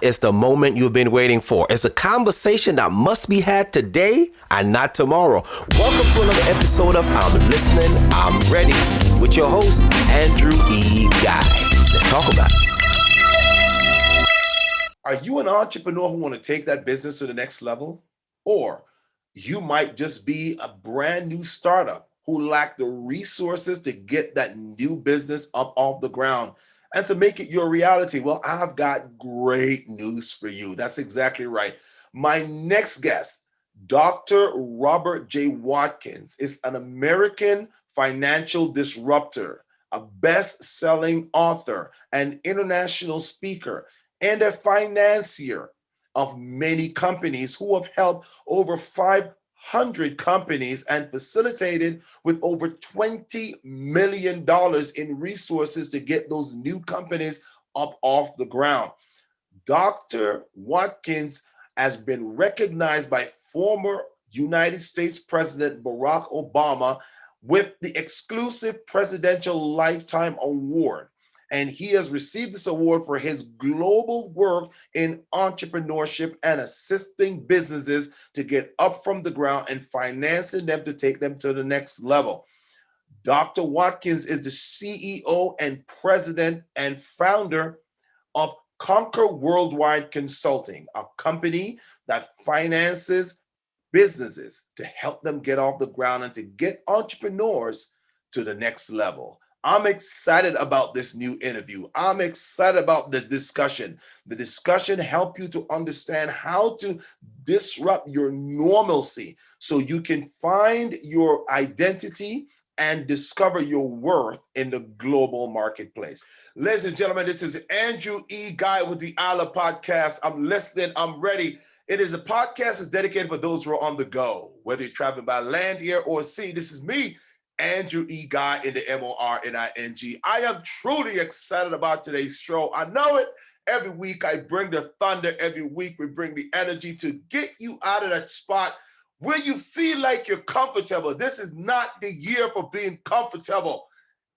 It's the moment you've been waiting for. It's a conversation that must be had today and not tomorrow. Welcome to another episode of I'm Listening, I'm Ready with your host, Andrew E. Guy. Let's talk about it. Are you an entrepreneur who want to take that business to the next level? Or you might just be a brand new startup who lack the resources to get that new business up off the ground and to make it your reality. Well, I've got great news for you. That's exactly right. My next guest, Dr. Robert J. Watkins, is an American financial disruptor, a best-selling author, an international speaker, and a financier of many companies who have helped over 500 companies and facilitated with over $20 million in resources to get those new companies up off the ground. Dr. Watkins has been recognized by former United States President Barack Obama with the exclusive Presidential Lifetime Award. And he has received this award for his global work in entrepreneurship and assisting businesses to get up from the ground and financing them to take them to the next level. Dr. Watkins is the CEO and president and founder of ConquerWorldwide Consulting, a company that finances businesses to help them get off the ground and to get entrepreneurs to the next level. I'm excited about this new interview. I'm excited about the discussion. The discussion helps you to understand how to disrupt your normalcy so you can find your identity and discover your worth in the global marketplace. Ladies and gentlemen, this is Andrew E. Guy with the ILIRPODCAST. I'm listening, I'm ready. It is a podcast that's dedicated for those who are on the go, whether you're traveling by land, air, or sea. This is me, Andrew E. Guy in the MORNING. I am truly excited about today's show. I know it. Every week I bring the thunder. Every week we bring the energy to get you out of that spot where you feel like you're comfortable. This is not the year for being comfortable.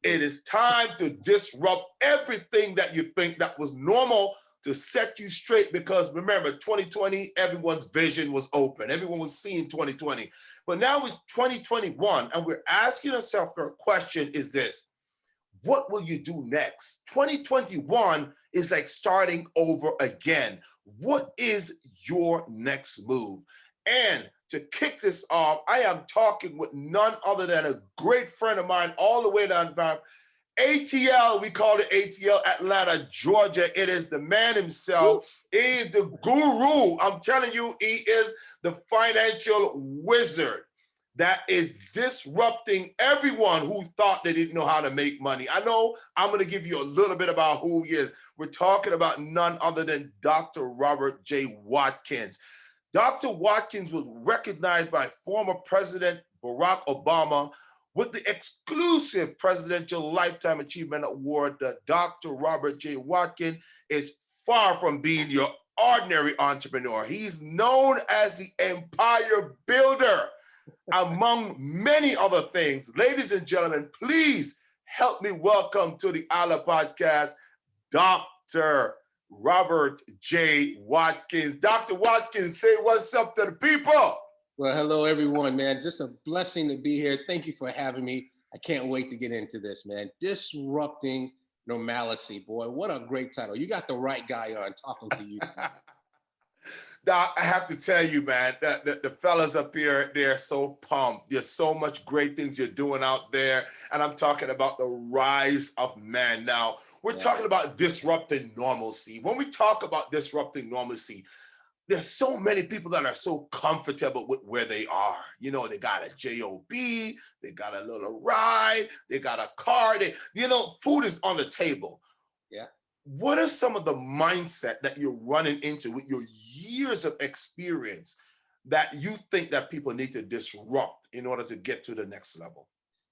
It is time to disrupt everything that you think that was normal to set you straight, because remember, 2020, everyone's vision was open. Everyone was seeing 2020. But now it's 2021, and we're asking ourselves our question is this: what will you do next? 2021 is like starting over again. What is your next move? And to kick this off, I am talking with none other than a great friend of mine all the way down from ATL. We call it ATL, Atlanta, Georgia. It is the man himself. He is the guru. I'm telling you, he is the financial wizard that is disrupting everyone who thought they didn't know how to make money. I know I'm going to give you a little bit about who he is. We're talking about none other than Dr. Robert J. Watkins. Dr. Watkins was recognized by former President Barack Obama with the exclusive Presidential Lifetime Achievement Award. Dr. Robert J. Watkins is far from being your ordinary entrepreneur. He's known as the empire builder, among many other things. Ladies and gentlemen, please help me welcome to the ILIRPODCAST, Dr. Robert J. Watkins. Dr. Watkins, say what's up to the people. Well, hello, everyone, man. Just a blessing to be here. Thank you for having me. I can't wait to get into this, man. Disrupting normalcy, boy. What a great title. You got the right guy on talking to you. Now, I have to tell you, man, the fellas up here, they're so pumped. There's so much great things you're doing out there. And I'm talking about the rise of man. Now, we're talking about disrupting normalcy. When we talk about disrupting normalcy, there's so many people that are so comfortable with where they are. You know, they got a job, they got a little ride, they got a car, food is on the table. Yeah. What are some of the mindset that you're running into with your years of experience that you think that people need to disrupt in order to get to the next level?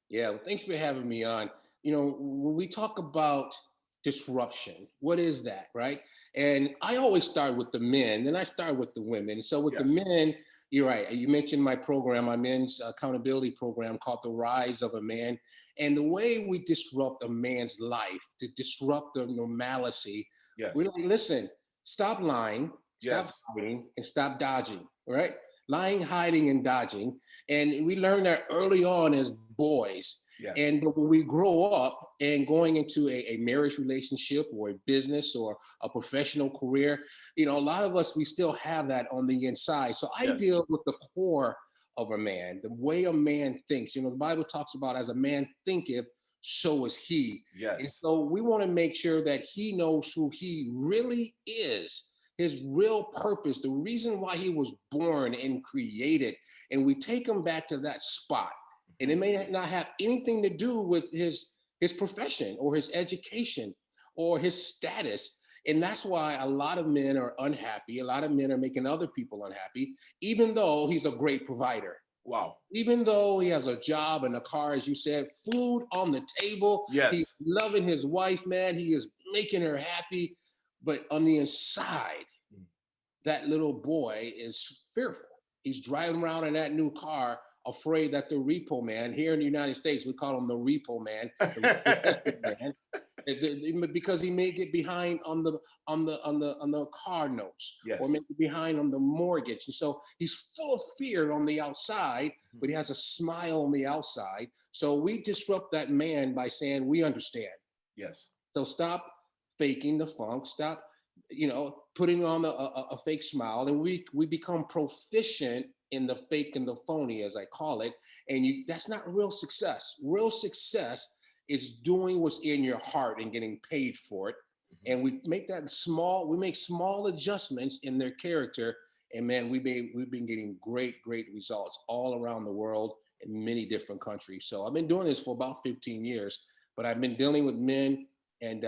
Yeah, well, thanks for having me on. You know, when we talk about disruption, what is that, right? And I always start with the men, then I start with the women. So with the men, you're right. You mentioned my program, my men's accountability program called The Rise of a Man. And the way we disrupt a man's life, to disrupt the normalcy, we're like, listen, stop lying, stop Yes. hiding, and stop dodging, right? Lying, hiding, and dodging. And we learn that early on as boys. Yes. But when we grow up and going into a marriage relationship or a business or a professional career, a lot of us, we still have that on the inside. So I Yes. deal with the core of a man, the way a man thinks. The Bible talks about as a man thinketh, so is he. Yes. And so we want to make sure that he knows who he really is, his real purpose, the reason why he was born and created. And we take him back to that spot. And it may not have anything to do with his profession or his education or his status. And that's why a lot of men are unhappy. A lot of men are making other people unhappy, even though he's a great provider. Wow. Even though he has a job and a car, as you said, food on the table. Yes. He's loving his wife, man. He is making her happy. But on the inside, that little boy is fearful. He's driving around in that new car, afraid that the repo man, here in the United States, we call him the repo man, because he may get behind on the car notes, yes. or maybe behind on the mortgage. And so he's full of fear on the outside, but he has a smile on the outside. So we disrupt that man by saying, we understand. Yes. So stop faking the funk, stop, putting on a fake smile, and we become proficient in the fake and the phony, as I call it. And that's not real success. Real success is doing what's in your heart and getting paid for it. And we make small adjustments in their character. And man, we've been getting great results all around the world in many different countries. So I've been doing this for about 15 years, but I've been dealing with men, and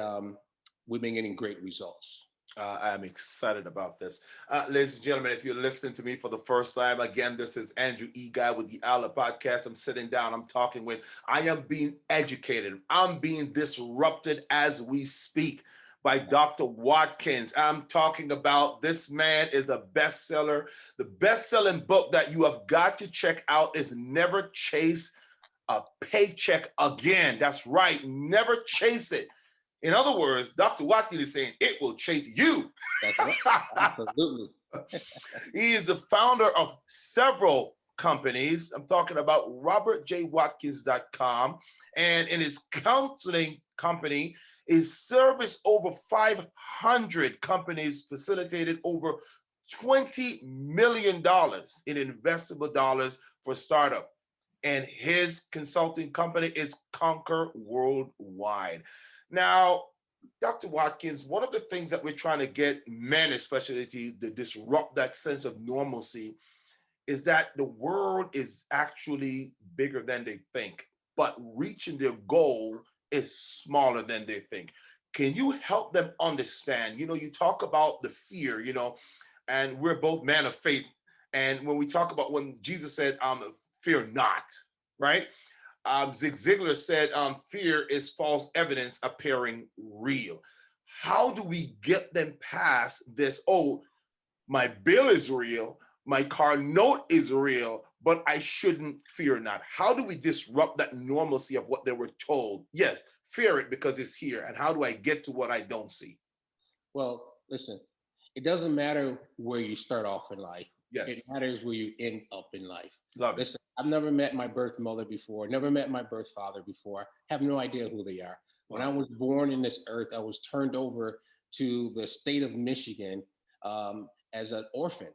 we've been getting great results. I'm excited about this. Ladies and gentlemen, if you're listening to me for the first time, again, this is Andrew E. Guy with the ILIRPODCAST. I'm sitting down, I'm talking with, I am being educated. I'm being disrupted as we speak by Dr. Watkins. I'm talking about, this man is a bestseller. The best-selling book that you have got to check out is Never Chase a Paycheck Again. That's right, never chase it. In other words, Dr. Watkins is saying it will chase you. That's right. Absolutely. He is the founder of several companies. I'm talking about robertjwatkins.com. And in his counseling company, is serviced over 500 companies, facilitated over $20 million in investable dollars for startup. And his consulting company is ConquerWorldwide. Now, Dr. Watkins, one of the things that we're trying to get men, especially to disrupt that sense of normalcy, is that the world is actually bigger than they think, but reaching their goal is smaller than they think. Can you help them understand? You talk about the fear, and we're both men of faith. And when we talk about when Jesus said, fear not, right? Zig Ziglar said, fear is false evidence appearing real. How do we get them past this? Oh, my bill is real, my car note is real, but I shouldn't fear not. How do we disrupt that normalcy of what they were told? Yes, fear it because it's here. And how do I get to what I don't see? Well, listen, it doesn't matter where you start off in life. Yes. It matters where you end up in life. Love it. Listen, I've never met my birth mother before, never met my birth father before, have no idea who they are. When I was born in this earth, I was turned over to the state of Michigan as an orphan.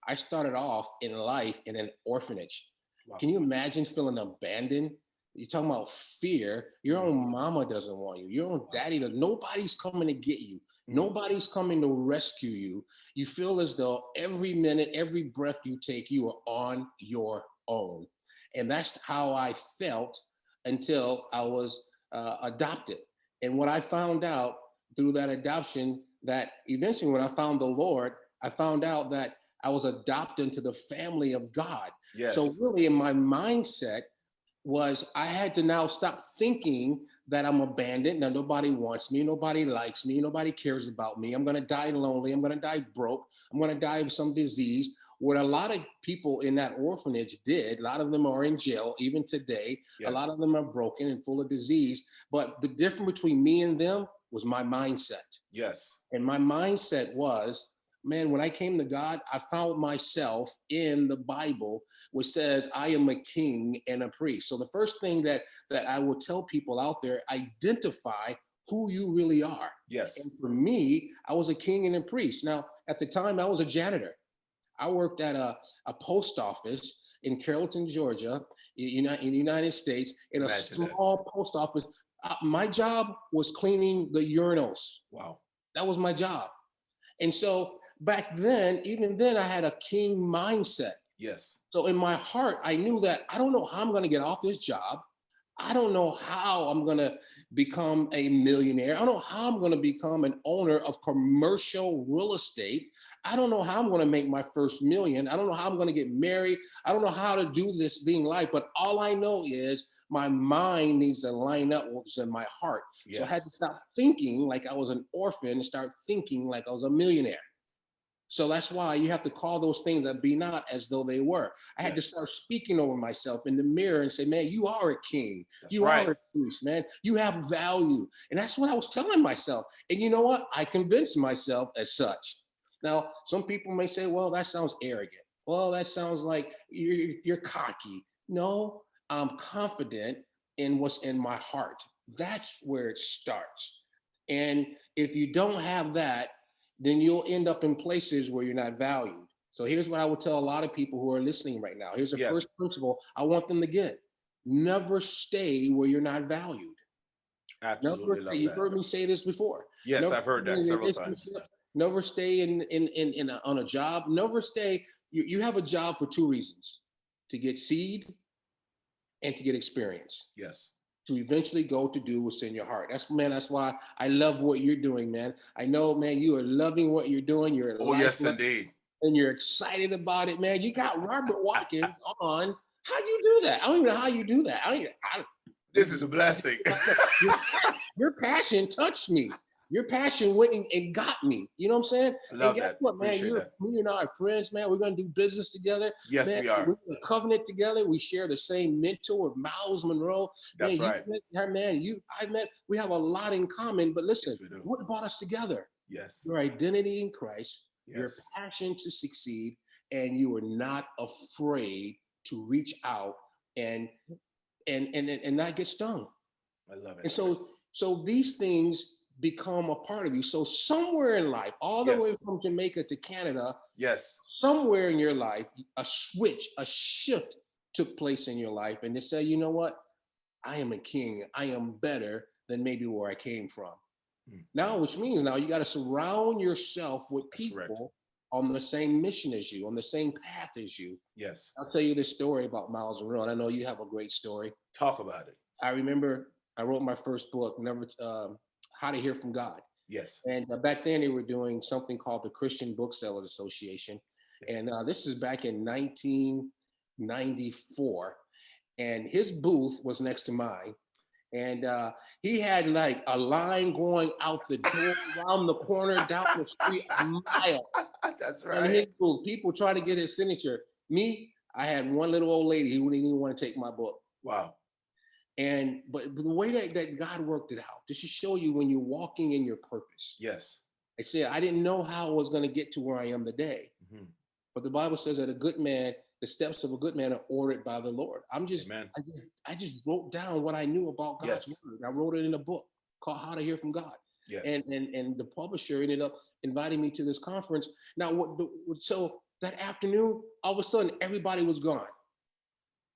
I started off in life in an orphanage. Wow. Can you imagine feeling abandoned? You're talking about fear. Your own mama doesn't want you. Your own daddy doesn't. Nobody's coming to get you. Nobody's coming to rescue you. You feel as though every minute, every breath you take, you are on your own. And that's how I felt until I was adopted. And what I found out through that adoption, that eventually when I found the Lord, I found out that I was adopted into the family of God. Yes. So really in my mindset was I had to now stop thinking that I'm abandoned. Now nobody wants me, nobody likes me, nobody cares about me. I'm gonna die lonely, I'm gonna die broke, I'm gonna die of some disease. What a lot of people in that orphanage did, a lot of them are in jail even today. Yes. A lot of them are broken and full of disease. But the difference between me and them, was my mindset. Yes. And my mindset was, man, when I came to God, I found myself in the Bible, which says I am a king and a priest. So the first thing that I will tell people out there, identify who you really are. Yes. And for me, I was a king and a priest. Now, at the time, I was a janitor. I worked at a post office in Carrollton, Georgia, in the United States, in a small post office. My job was cleaning the urinals. Wow. That was my job. And so back then, even then, I had a king mindset. Yes. So in my heart, I knew that I don't know how I'm going to get off this job. I don't know how I'm going to become a millionaire. I don't know how I'm going to become an owner of commercial real estate. I don't know how I'm going to make my first million. I don't know how I'm going to get married. I don't know how to do this thing life, but all I know is my mind needs to line up with what's in my heart. Yes. So I had to stop thinking like I was an orphan and start thinking like I was a millionaire. So that's why you have to call those things that be not as though they were. I had to start speaking over myself in the mirror and say, man, you are a king. That's you are a priest, man. You have value. And that's what I was telling myself. And you know what? I convinced myself as such. Now, some people may say, well, that sounds arrogant. Well, that sounds like you're cocky. No, I'm confident in what's in my heart. That's where it starts. And if you don't have that, then you'll end up in places where you're not valued. So here's what I would tell a lot of people who are listening right now. Here's the first principle I want them to get. Never stay where you're not valued. Absolutely love that. You've heard me say this before. Yes, I've heard that several times. Never stay on a job. Never stay. You have a job for two reasons: to get seed and to get experience. Yes. To eventually go to do what's in your heart. That's why I love what you're doing, man. I know, man, you are loving what you're doing. You're yes, indeed. And you're excited about it, man. You got Robert Watkins on. How do you do that? I don't even know how you do that. This is a blessing. Your passion touched me. Your passion went and got me. You know what I'm saying? I love that. What, man? Me and I are friends, man. We're gonna do business together. Yes, man, we are. We're in a covenant together. We share the same mentor, Miles Monroe. That's man, right. I met. We have a lot in common. But listen, yes, what brought us together? Yes. Your identity in Christ, yes. Your passion to succeed, and you are not afraid to reach out and not get stung. I love it. And so these things become a part of you. So somewhere in life, all the way from Jamaica to Canada, yes, somewhere in your life, a shift took place in your life, and they say, you know what? I am a king. I am better than maybe where I came from. Now, which means now you got to surround yourself with people on the same mission as you, on the same path as you. Yes. I'll tell you this story about Miles Monroe, and I know you have a great story. Talk about it. I remember I wrote my first book, How to Hear from God. Yes. And back then they were doing something called the Christian Booksellers Association. Yes. And this is back in 1994. And his booth was next to mine. And he had like a line going out the door, around the corner, down the street, a mile. That's right. And his booth, people trying to get his signature. Me, I had one little old lady who didn't even want to take my book. Wow. But the way that God worked it out, just to show you when you're walking in your purpose. Yes. I said, I didn't know how I was going to get to where I am today. Mm-hmm. But the Bible says that the steps of a good man are ordered by the Lord. I just wrote down what I knew about God's word. I wrote it in a book called How to Hear from God. Yes. And the publisher ended up inviting me to this conference. Now, so that afternoon, all of a sudden, everybody was gone.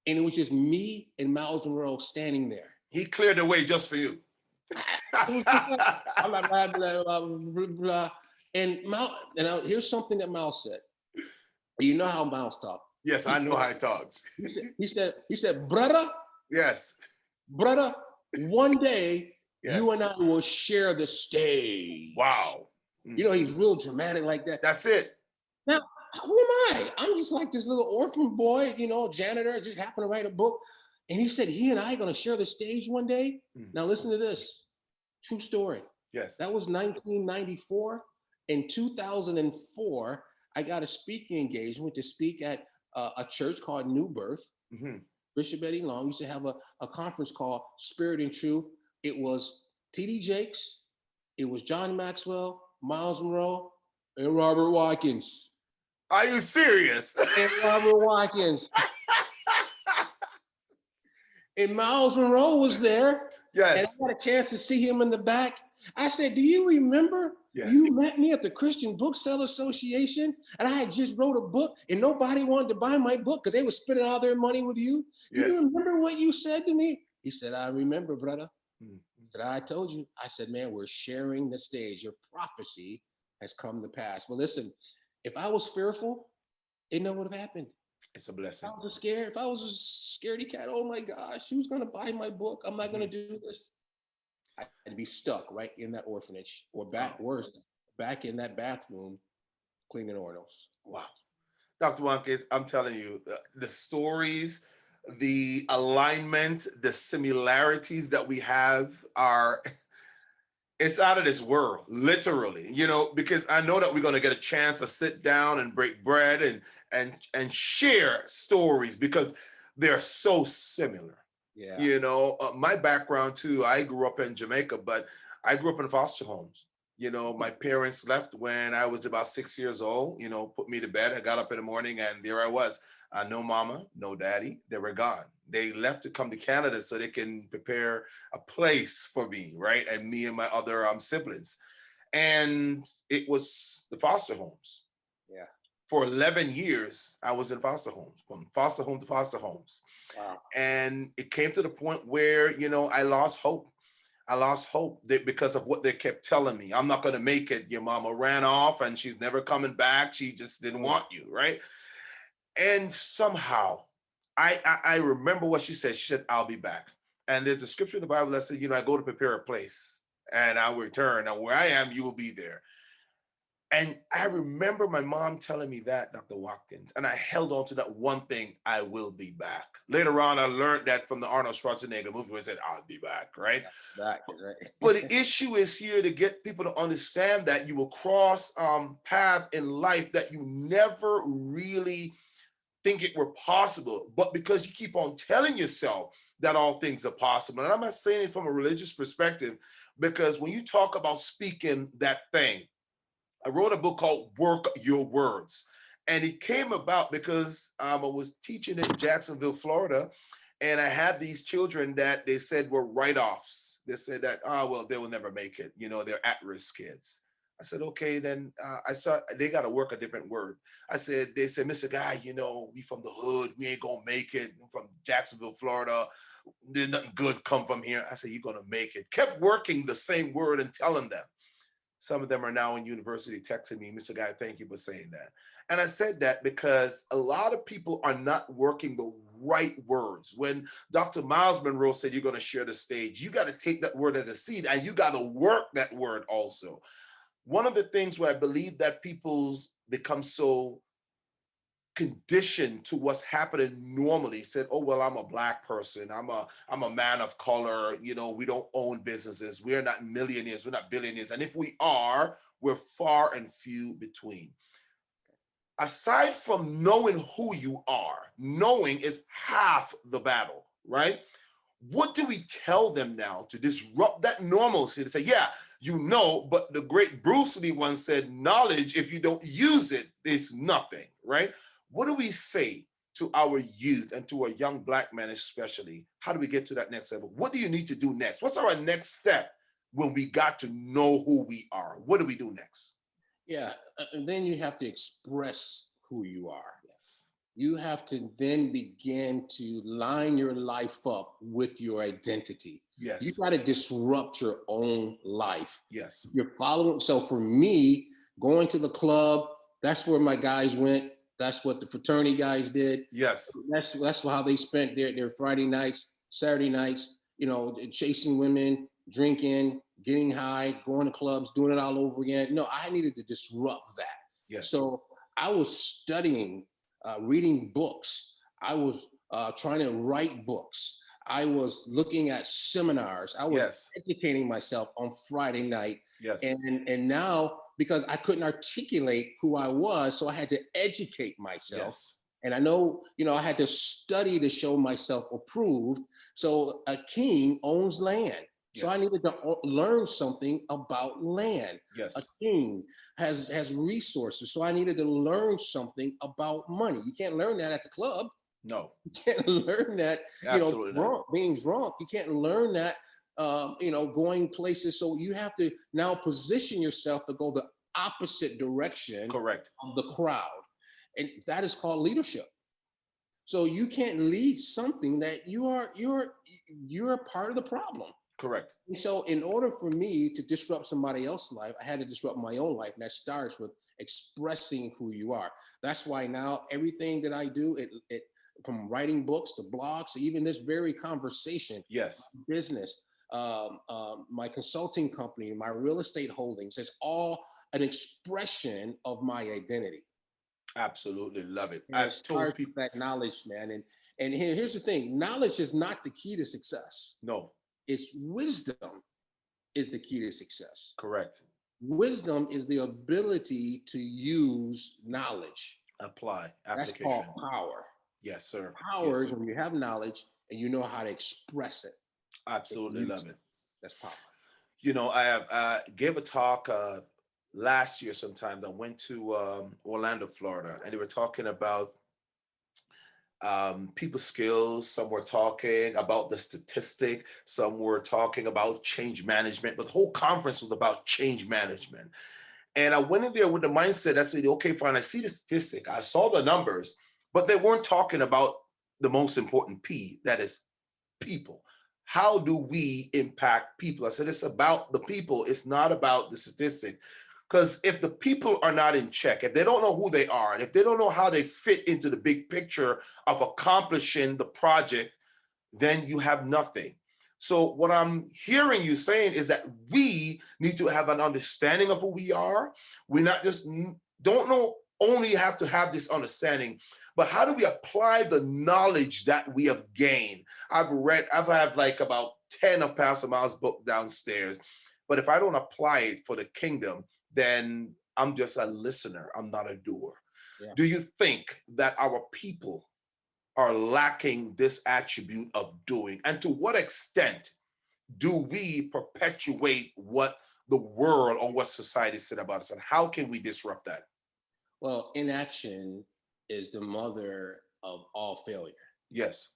And it was just me and Miles Monroe standing there. He cleared the way just for you. I'm like, blah, blah, blah, blah, blah. And here's something that Miles said. You know how Miles talks. Yes, I know how he talks. He said, brother. Yes. Brother, one day you and I will share the stage. Wow. You know, he's real dramatic like that. That's it. Now, who am I? I'm just like this little orphan boy, janitor, just happened to write a book. And he said, he and I are going to share the stage one day. Now, listen to this. True story. Yes. That was 1994. In 2004, I got a speaking engagement to speak at a church called New Birth. Mm-hmm. Bishop Eddie Long used to have a conference called Spirit and Truth. It was T.D. Jakes, It was John Maxwell, Miles Monroe, and Robert Watkins. Are you serious? And Robert Watkins. And Miles Monroe was there. Yes. And I had a chance to see him in the back. I said, do you remember Yes. you met me at the Christian Bookseller Association and I had just wrote a book and nobody wanted to buy my book because they were spending all their money with you? Do Yes. you remember what you said to me? He said, I remember, brother. Mm-hmm. He said, I told you. I said, man, we're sharing the stage. Your prophecy has come to pass. Well, listen, if I was fearful, it never would have happened. It's a blessing. If I was a scaredy cat, oh my gosh, who's going to buy my book? I'm not going to do this. I'd be stuck right in that orphanage or worse, back in that bathroom cleaning oils. Wow. Dr. Watkins, I'm telling you, the stories, the alignment, the similarities that we have are, it's out of this world, literally, because I know that we're going to get a chance to sit down and break bread and share stories because they're so similar. Yeah. My background too, I grew up in Jamaica, but I grew up in foster homes. My parents left when I was about 6 years old, put me to bed. I got up in the morning and there I was. No mama, no daddy. They were gone. They left to come to Canada so they can prepare a place for me, right? And me and my other siblings. And it was the foster homes. Yeah. For 11 years, I was in foster homes, from foster home to foster homes. Wow. And it came to the point where, I lost hope. I lost hope because of what they kept telling me. I'm not going to make it. Your mama ran off and she's never coming back. She just didn't want you, right? And somehow, I remember what she said. She said, I'll be back. And there's a scripture in the Bible that said, I go to prepare a place and I'll return. And where I am, you will be there. And I remember my mom telling me that, Dr. Watkins, and I held on to that one thing, I will be back. Later on, I learned that from the Arnold Schwarzenegger movie where it said, I'll be back, right? Back, right. But the issue is here to get people to understand that you will cross path in life that you never really think it were possible, but because you keep on telling yourself that all things are possible. And I'm not saying it from a religious perspective, because when you talk about speaking that thing, I wrote a book called Work Your Words. And it came about because I was teaching in Jacksonville, Florida, and I had these children that they said were write-offs. They said that, they will never make it. They're at-risk kids. I said, okay, then I saw they got to work a different word. They said, Mr. Guy, we from the hood. We ain't going to make it. I'm from Jacksonville, Florida. There's nothing good come from here. I said, you're going to make it. Kept working the same word and telling them. Some of them are now in university texting me, Mr. Guy, thank you for saying that. And I said that because a lot of people are not working the right words. When Dr. Miles Monroe said you're going to share the stage, you got to take that word as a seed and you got to work that word also. One of the things where I believe that people's become so conditioned to what's happening normally, said, oh, well, I'm a Black person. I'm a man of color. We don't own businesses. We're not millionaires. We're not billionaires. And if we are, we're far and few between. Aside from knowing who you are, knowing is half the battle, right? What do we tell them now to disrupt that normalcy to say, yeah, but the great Bruce Lee once said, knowledge, if you don't use it, is nothing, right? What do we say to our youth and to our young Black men especially? How do we get to that next level? What do you need to do next? What's our next step when we got to know who we are? What do we do next? Yeah, and then you have to express who you are. Yes. You have to then begin to line your life up with your identity. Yes. You got to disrupt your own life. Yes. You're following. So for me, going to the club, that's where my guys went. That's what the fraternity guys did. Yes. That's how they spent their Friday nights, Saturday nights, chasing women, drinking, getting high, going to clubs, doing it all over again. No, I needed to disrupt that. Yes. So I was studying, reading books. I was trying to write books. I was looking at seminars. I was educating myself on Friday night. Yes. And now, because I couldn't articulate who I was, so I had to educate myself. Yes. And I know, I had to study to show myself approved. So a king owns land. So I needed to learn something about land. Yes. A king has resources. So I needed to learn something about money. You can't learn that at the club. No. You can't learn that, Absolutely drunk, being drunk. You can't learn that, going places. So you have to now position yourself to go the opposite direction Correct. of the crowd. And that is called leadership. So you can't lead something that you're a part of the problem. Correct. And so in order for me to disrupt somebody else's life, I had to disrupt my own life. And that starts with expressing who you are. That's why now everything that I do, it from writing books to blogs, even this very conversation, Yes. business, my consulting company, my real estate holdings, is all an expression of my identity. Absolutely love it. And it I've told starts with people that knowledge, man. And here's the thing: knowledge is not the key to success. no. It's wisdom is the key to success. Correct. Wisdom is the ability to use knowledge. Apply That's application. called power. Yes, sir. Power Yes, is when you have knowledge and you know how to express it. absolutely love it. That's power. I have gave a talk last year sometime. I went to Orlando, Florida, and they were talking about people's skills. Some were talking about the statistic. Some were talking about change management. But the whole conference was about change management. And I went in there with the mindset, I said, okay, fine, I see the statistic. I saw the numbers, but they weren't talking about the most important P, that is people. How do we impact people? I said, it's about the people. It's not about the statistic. Because if the people are not in check, if they don't know who they are, and if they don't know how they fit into the big picture of accomplishing the project, then you have nothing. So what I'm hearing you saying is that we need to have an understanding of who we are. We not just don't know only have to have this understanding, but how do we apply the knowledge that we have gained? I've had like about 10 of Pastor Miles' book downstairs, but if I don't apply it for the kingdom, then I'm just a listener. I'm not a doer. Yeah. Do you think that our people are lacking this attribute of doing? And to what extent do we perpetuate what the world or what society said about us? And how can we disrupt that? Well, inaction is the mother of all failure. Yes.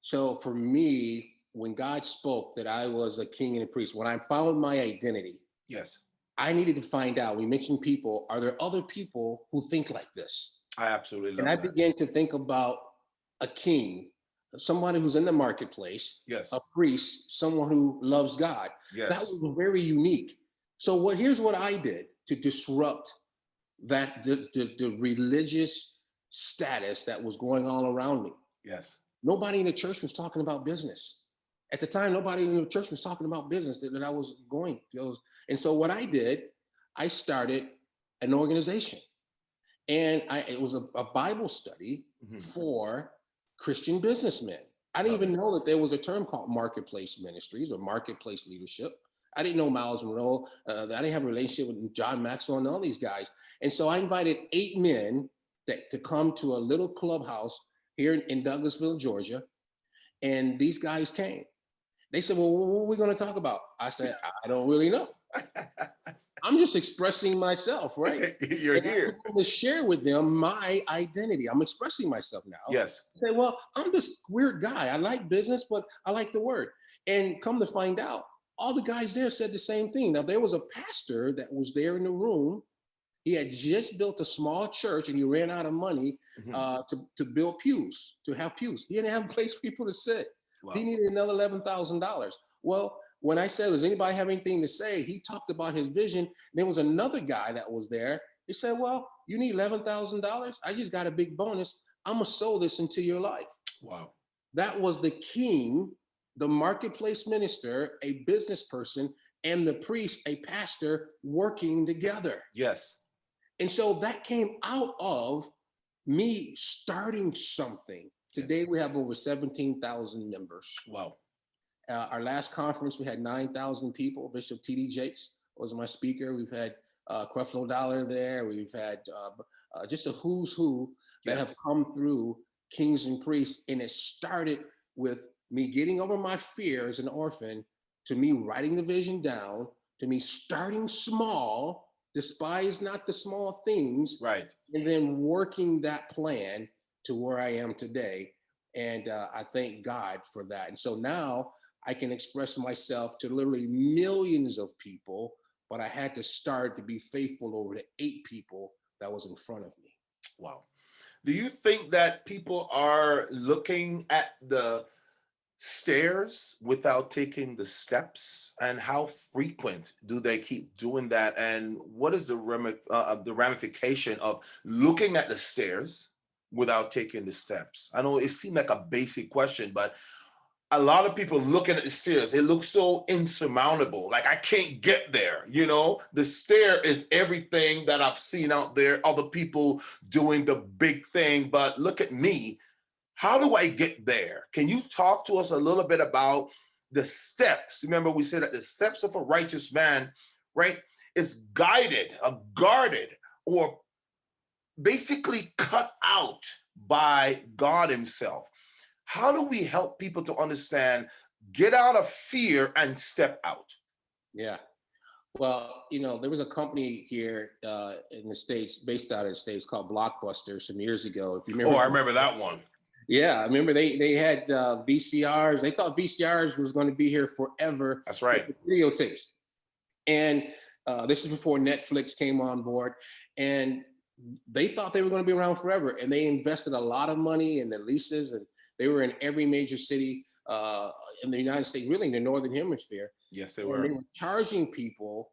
So for me, when God spoke that I was a king and a priest, when I found my identity, yes, I needed to find out. We mentioned people. Are there other people who think like this? I absolutely love and I that. began to think about a king, somebody who's in the marketplace, Yes. a priest, someone who loves God. Yes. That was very unique. So here's what I did to disrupt that the religious status that was going on around me. Yes. Nobody in the church was talking about business. At the time, nobody in the church was talking about business that I was going. And so what I did, I started an organization. And it was a Bible study for Christian businessmen. I didn't even know that there was a term called marketplace ministries or marketplace leadership. I didn't know Miles Monroe. I didn't have a relationship with John Maxwell and all these guys. And so I invited 8 men to come to a little clubhouse here in Douglasville, Georgia. And these guys came. They said, well, what are we going to talk about? I said, I don't really know. I'm just expressing myself, right? You're here. I'm to share with them my identity. I'm expressing myself now. Yes. Say, well, I'm this weird guy. I like business, but I like the word. And come to find out, all the guys there said the same thing. Now, there was a pastor that was there in the room. He had just built a small church and he ran out of money to build pews, to have pews. He didn't have a place for people to sit. Wow. He needed another $11,000. Well, when I said, does anybody have anything to say? He talked about his vision. There was another guy that was there. He said, well, you need $11,000? I just got a big bonus. I'm going to sow this into your life. Wow. That was the king, the marketplace minister, a business person, and the priest, a pastor, working together. Yes. And so that came out of me starting something. Today, we have over 17,000 members. Wow. Our last conference, we had 9,000 people. Bishop T.D. Jakes was my speaker. We've had Creflo Dollar there. We've had just a who's who that have come through, kings and priests. And it started with me getting over my fear as an orphan to me writing the vision down, to me starting small, despise not the small things, Right. and then working that plan to where I am today. And I thank God for that. And so now I can express myself to literally millions of people, but I had to start to be faithful over the 8 people that was in front of me. Wow. Do you think that people are looking at the stairs without taking the steps, and how frequent do they keep doing that, and what is the ramification of looking at the stairs without taking the steps? I know it seemed like a basic question, but a lot of people looking at the stairs, it looks so insurmountable, like I can't get there. The stair is everything that I've seen out there, other people doing the big thing, but look at me. How do I get there? Can you talk to us a little bit about the steps? Remember, we said that the steps of a righteous man, right, is guided, guarded, or basically cut out by God himself. How do we help people to understand, get out of fear and step out? Yeah. Well, there was a company here in the States, based out of the States, called Blockbuster some years ago. If you remember. Oh, I remember that one. Yeah, I remember they had VCRs. They thought VCRs was going to be here forever. That's right. Videotapes. And this is before Netflix came on board. And they thought they were going to be around forever. And they invested a lot of money in the leases. And they were in every major city in the United States, really in the Northern Hemisphere. Yes, they and were. They were charging people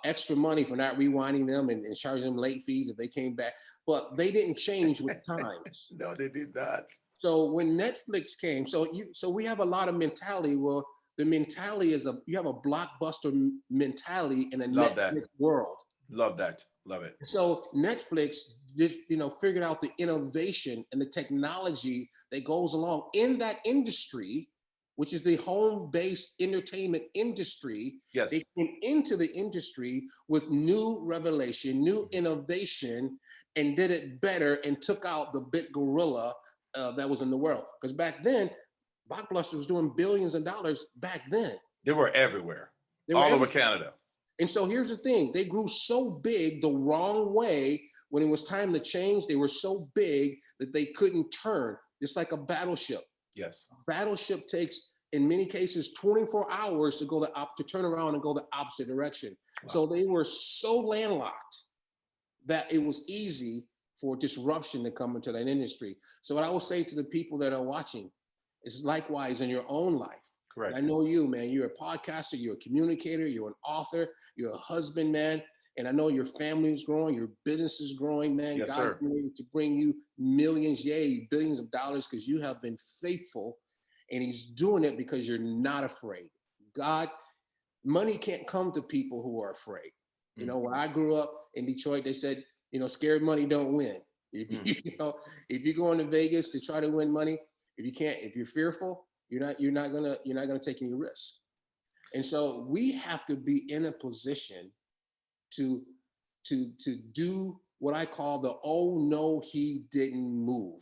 extra money for not rewinding them and charging them late fees if they came back. But they didn't change with times. No, they did not. So when Netflix came, so we have a lot of mentality. Well, the mentality is you have a Blockbuster mentality in a Love Netflix that. world. Love that. Love it. So Netflix just, figured out the innovation and the technology that goes along in that industry, which is the home-based entertainment industry. Yes. They came into the industry with new revelation, new innovation, and did it better and took out the big gorilla that was in the world. Because back then, Blockbuster was doing billions of dollars back then. They were everywhere, all over Canada. And so here's the thing, they grew so big the wrong way. When it was time to change, they were so big that they couldn't turn, just like a battleship. Yes. A battleship takes, in many cases, 24 hours to turn around and go the opposite direction. Wow. So they were so landlocked that it was easy for disruption to come into that industry. So what I will say to the people that are watching is likewise in your own life. Correct. And I know you, man, you're a podcaster, you're a communicator, you're an author, you're a husband, man. And I know your family is growing, your business is growing, man. Yes, God's been able to bring you millions, billions of dollars because you have been faithful, and he's doing it because you're not afraid. Money can't come to people who are afraid. Mm-hmm. When I grew up in Detroit, they said, scared money don't win. If you're going to Vegas to try to win money, if you're fearful, you're not gonna take any risk. And so we have to be in a position to do what I call the "oh no, he didn't move."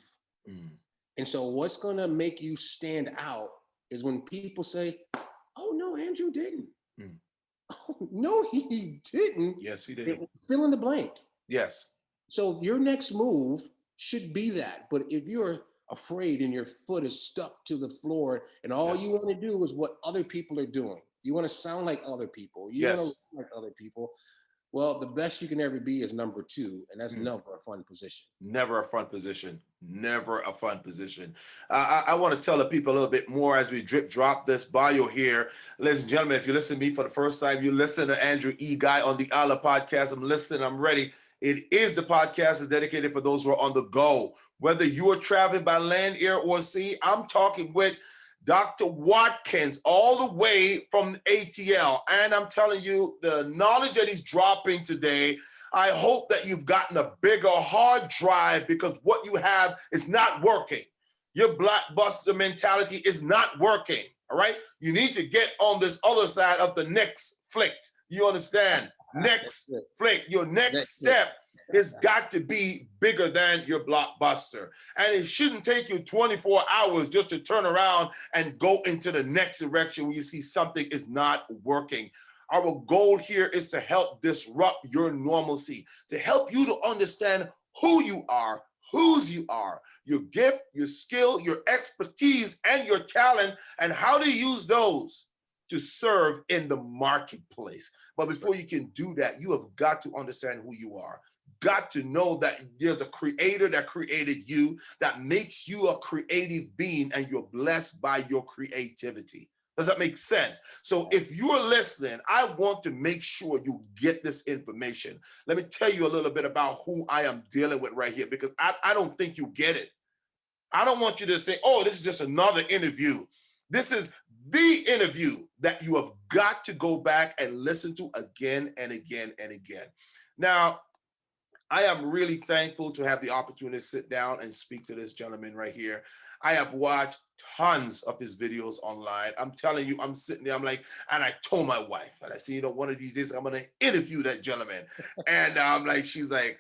Mm. And so what's gonna make you stand out is when people say, "Oh no, Andrew didn't." Mm. Oh no, he didn't. Yes, he did. Fill in the blank. Yes. So your next move should be that. But if you're afraid and your foot is stuck to the floor and all you want to do is what other people are doing, you want to sound like other people, you want to look like other people, well, the best you can ever be is number 2, and that's never a fun position. Never a fun position. Never a fun position. I want to tell the people a little bit more as we drop this bio here. Ladies and gentlemen, if you listen to me for the first time, you listen to Andrew E. Guy on the ILIRPODCAST. I'm listening. I'm ready. It is the podcast that's dedicated for those who are on the go. Whether you are traveling by land, air, or sea, I'm talking with Dr. Watkins all the way from ATL. And I'm telling you, the knowledge that he's dropping today, I hope that you've gotten a bigger hard drive, because what you have is not working. Your blockbuster mentality is not working, all right? You need to get on this other side of the next flick. You understand? Next flick, your next step It's got to be bigger than your blockbuster. And it shouldn't take you 24 hours just to turn around and go into the next direction when you see something is not working. Our goal here is to help disrupt your normalcy, to help you to understand who you are, whose you are, your gift, your skill, your expertise, and your talent, and how to use those to serve in the marketplace. But before you can do that, you have got to understand who you are. Got to know that there's a creator that created you, that makes you a creative being, and you're blessed by your creativity. Does that make sense? So if you're listening, I want to make sure you get this information. Let me tell you a little bit about who I am dealing with right here, because I don't think you get it. I don't want you to say, oh, this is just another interview. This is the interview that you have got to go back and listen to again and again and again. Now, I am really thankful to have the opportunity to sit down and speak to this gentleman right here. I have watched tons of his videos online. I'm telling you, I'm sitting there, I'm like, and I told my wife, and I said, you know, one of these days I'm gonna interview that gentleman. And I'm like, she's like,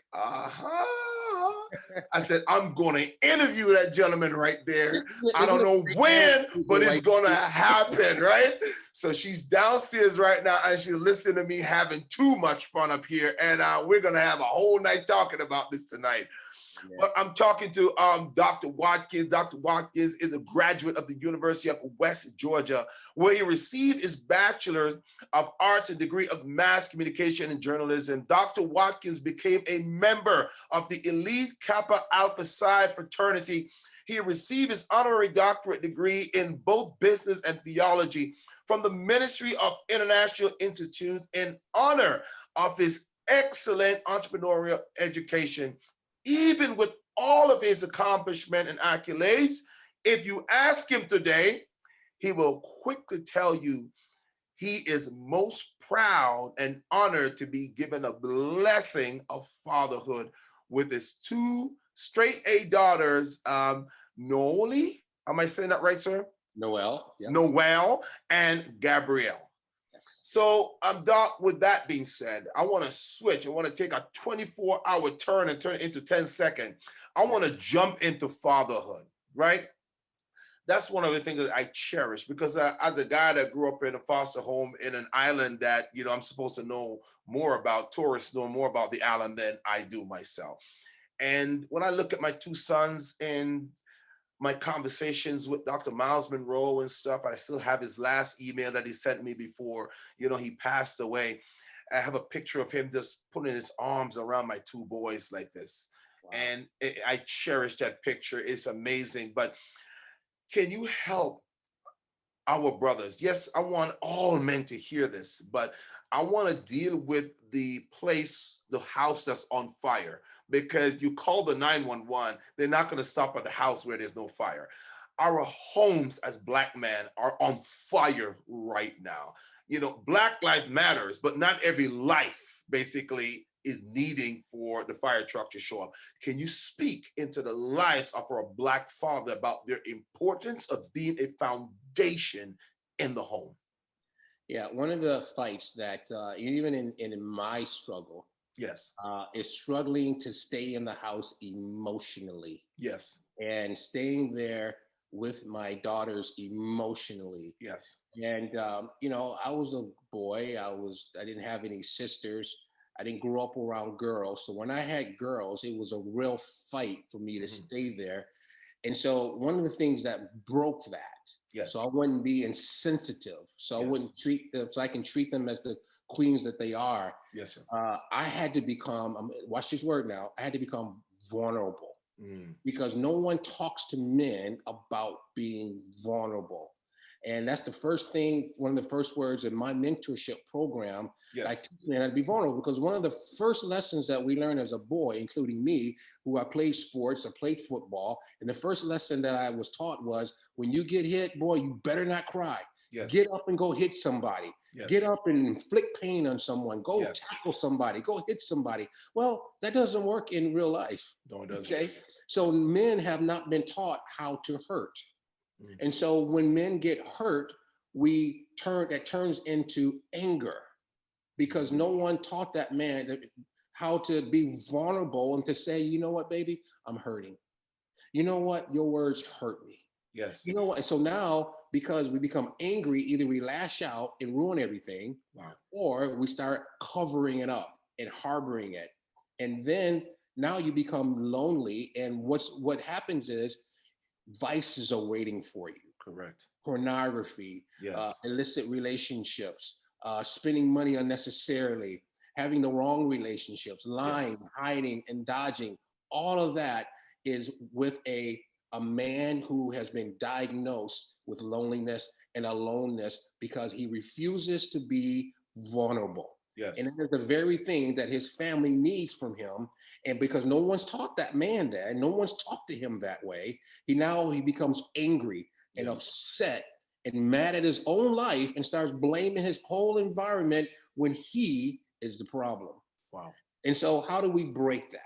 I said, I'm gonna interview that gentleman right there. I don't know when, but it's gonna happen, right? So she's downstairs right now, and she's listening to me having too much fun up here, and we're gonna have a whole night talking about this tonight. Yeah. But I'm talking to Dr. Watkins. Dr. Watkins is a graduate of the University of West Georgia, where he received his Bachelor's of Arts and degree of Mass Communication and Journalism. Dr. Watkins became a member of the elite Kappa Alpha Psi fraternity. He received his honorary doctorate degree in both business and theology from the Ministry of International Institute in honor of his excellent entrepreneurial education. Even with all of his accomplishment and accolades, if you ask him today, he will quickly tell you he is most proud and honored to be given a blessing of fatherhood with his two straight A daughters, Noelle, am I saying that right, sir? Noelle. Yes. Noelle and Gabrielle. So, Doc, with that being said, I want to switch. I want to take a 24-hour turn and turn it into 10 seconds. I want to jump into fatherhood, right? That's one of the things that I cherish, because as a guy that grew up in a foster home in an island that, you know, I'm supposed to know more about, tourists know more about the island than I do myself. And when I look at my two sons and my conversations with Dr. Miles Monroe and stuff, I still have his last email that he sent me before, you know, he passed away. I have a picture of him just putting his arms around my two boys like this. Wow. And I cherish that picture. It's amazing. But can you help our brothers? Yes, I want all men to hear this, but I want to deal with the place, the house that's on fire. Because you call the 911, they're not going to stop at the house where there's no fire. Our homes as Black men are on fire right now. You know, Black life matters, but not every life basically is needing for the fire truck to show up. Can you speak into the lives of our Black father about their importance of being a foundation in the home? Yeah, one of the fights that even in my struggle, yes, is struggling to stay in the house emotionally. Yes. And staying there with my daughters emotionally. Yes. And you know, I was a boy. I didn't have any sisters. I didn't grow up around girls. So when I had girls, it was a real fight for me to stay there. And so one of the things that broke that, yes, so I wouldn't be insensitive, so I wouldn't treat them, so I can treat them as the queens that they are. Yes, sir. I had to become, watch this word now, I had to become vulnerable, because no one talks to men about being vulnerable. And that's the first thing, one of the first words in my mentorship program. Yes. I teach men how to be vulnerable, because one of the first lessons that we learn as a boy, including me, who I played sports, I played football, and the first lesson that I was taught was, when you get hit, boy, you better not cry. Yes. Get up and go hit somebody. Yes. Get up and inflict pain on someone. Go tackle somebody. Go hit somebody. Well, that doesn't work in real life. No, it doesn't. Okay? So men have not been taught how to hurt. And so when men get hurt, that turns into anger, because no one taught that man. how to be vulnerable and to say, you know what, baby, I'm hurting. You know what, your words hurt me. Yes. You know what? And so now, because we become angry, either we lash out and ruin everything, Wow. or we start covering it up and harboring it. And then now you become lonely. And what happens is vices are waiting for you. Correct. Pornography, Yes. illicit relationships, spending money unnecessarily, having the wrong relationships, lying, hiding, and dodging. All of that is with a man who has been diagnosed with loneliness and aloneness because he refuses to be vulnerable. Yes. And it's the very thing that his family needs from him. And because no one's taught that man that, no one's talked to him that way, he becomes angry and upset and mad at his own life and starts blaming his whole environment when he is the problem. Wow. And so how do we break that?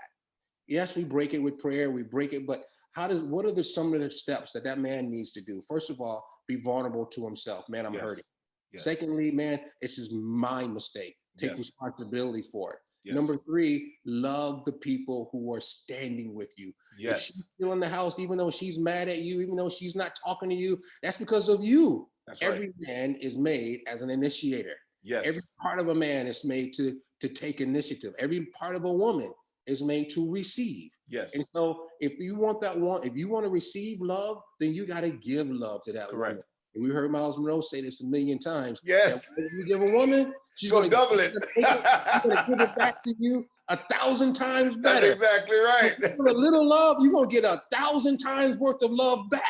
Yes, we break it with prayer, we break it, but what are some of the steps that man needs to do? First of all, be vulnerable to himself. Man, I'm hurting. Yes. Secondly, man, this is my mistake. Take responsibility for it. Yes. Number 3, love the people who are standing with you. Yes. If she's still in the house, even though she's mad at you, even though she's not talking to you, that's because of you. That's right. Every man is made as an initiator. Yes. Every part of a man is made to take initiative. Every part of a woman is made to receive. Yes. And so if you want to receive love, then you got to give love to that woman. And we heard Miles Monroe say this a million times. Yes. If you give a woman, she's going to double it. She's going to give it back to you 1,000 times better. That's exactly right. So with a little love, you're going to get 1,000 times worth of love back.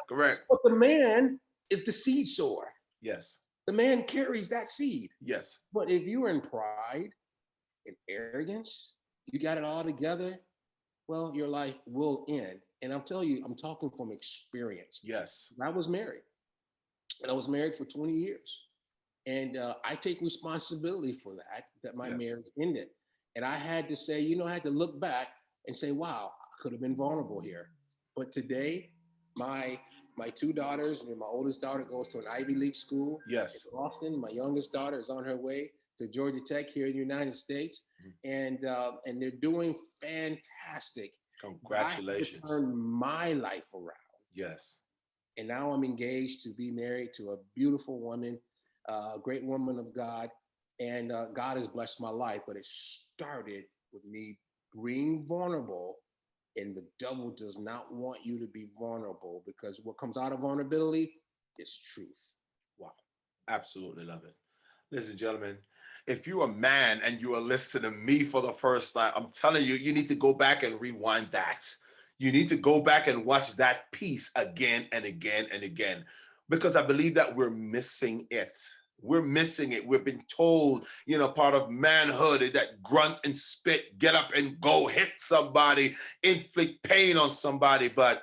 Correct. But the man is the seed sower. Yes. The man carries that seed. Yes. But if you're in pride and arrogance, you got it all together, well, your life will end. And I'm telling you, I'm talking from experience. Yes. I was married, and I was married for 20 years. And I take responsibility for that my marriage ended. And I had to say, I had to look back and say, wow, I could have been vulnerable here. But today, my 2 daughters, my oldest daughter goes to an Ivy League school in Boston. My youngest daughter is on her way to Georgia Tech here in the United States. And they're doing fantastic. Congratulations. I turned my life around. Yes. And now I'm engaged to be married to a beautiful woman, a great woman of God. And God has blessed my life, but it started with me being vulnerable. And the devil does not want you to be vulnerable, because what comes out of vulnerability is truth. Wow. Absolutely love it. Ladies and gentlemen, if you're a man and you are listening to me for the first time, I'm telling you, you need to go back and rewind that. You need to go back and watch that piece again and again and again, because I believe that we're missing it. We're missing it. We've been told, part of manhood is that grunt and spit, get up and go, hit somebody, inflict pain on somebody. But